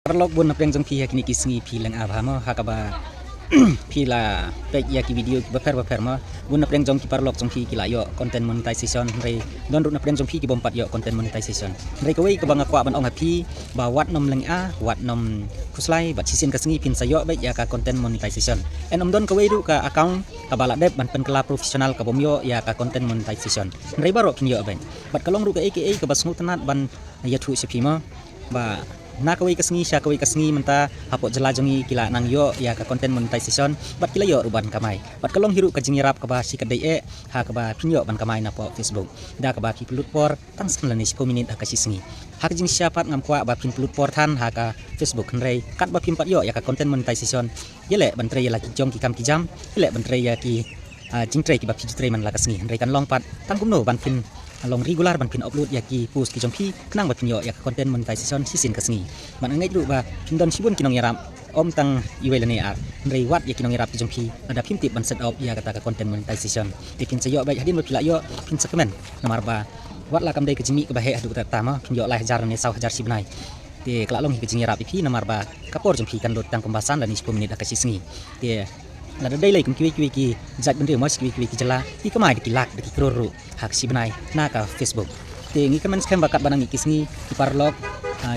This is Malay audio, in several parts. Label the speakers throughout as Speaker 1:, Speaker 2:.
Speaker 1: Parlok bun napreng jong pi yakini kisngi pi lang abhamo hakaba pila pek ya ki video baper ma bun napreng jong ki parlok jong pi kila yo content monetization re don ru napreng jong pi ki bompat yo content monetization re ko wei ko banga kwa ban ong happy ba wat nom lang a wat nom kuslai ba chisin ka sngi pin sayo ba ya ka content monetization en om don ko wei ru ka account ka bala dep ban pen kala profesional ka bom yo ya ka content monetization re baro kin yo ben bat kalong ru ka aka ka basngu tanat ban ya thu sepi ma ba na kawai kasngi sya kawai kasngi menta hapot jela jongi kila nang yo ya ka content monetization bat kila yo ruban kamai bat kalong hiru ka jingirap ka ba si kadai ha ka ba pinyo ban kamai na po Facebook da ka ba ki pelut por tang san lani 10 minit ha ka singi ha ka jing syapat ngam kwa ba pin pelut por than ha ka Facebook nrei kat ba pin pat yo ya ka content monetization yele ban tre ya lagi jong ki kam ki jam yele ban tre ya ki jing tre ki ba pi tre man la kasngi nrei kan long pat tang kumno ban pin long regular ban pin upload ya ki post ki jongpi kenang bat pinyo ya content monetization sisin kasngi man ngai ru ba pindon sibun kinong yaram om tang iwelane ar nrei wat ya kinong yarap ki jongpi ada pin tip ban set up ya kata ka content monetization pin sayo ba hadin pila yo pin sekemen nomor ba wat la kam dai kejimi ke bahe adu ta ma pinyo lah jar ne saw hajar sibnai te kala long ki jing yarap pi nomor ba kapor jongpi kan dot tang pembahasan dan 10 menit ka singi te là đây lấy cũng kiwi ki zat bendri mas kiwi ki jela ki kamai ki lak ki kroro hak si benai na ka Facebook te ngi kamen scam bakat banang ki sngi ki parlok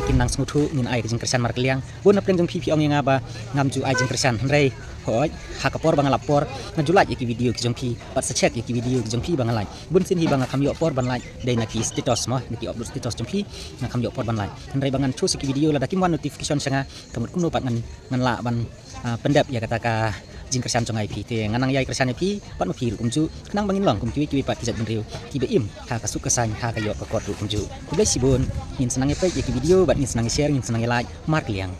Speaker 1: ki nang smutu ngin ai jing kersan mar kliang bon apreng jong pi ong nga ba ngam ju ai jing kersan rei hoi hakapor bang lapor ngajulat ki video ki jong pi pat sa check ki video ki jong pi bang lai bun sin hi bang kam yo por ban lai dei na ki status ma ki upload status jong pi na kam yo por ban lai rei bangan chu ki video la dakim wan notification sanga kamut kumno pat ngan la ban pendap ya kata ka jing kersan jongai pi te nganang yai kersan pi pat ma pi kumju kenang bangin long kum kiwi pat kijat benriu ki be im ha ka suk kesan ha ka yo ka kot kumju ku blai sibun ngin senang epek ya ki video bat ngin senang share ngin senang like mark liang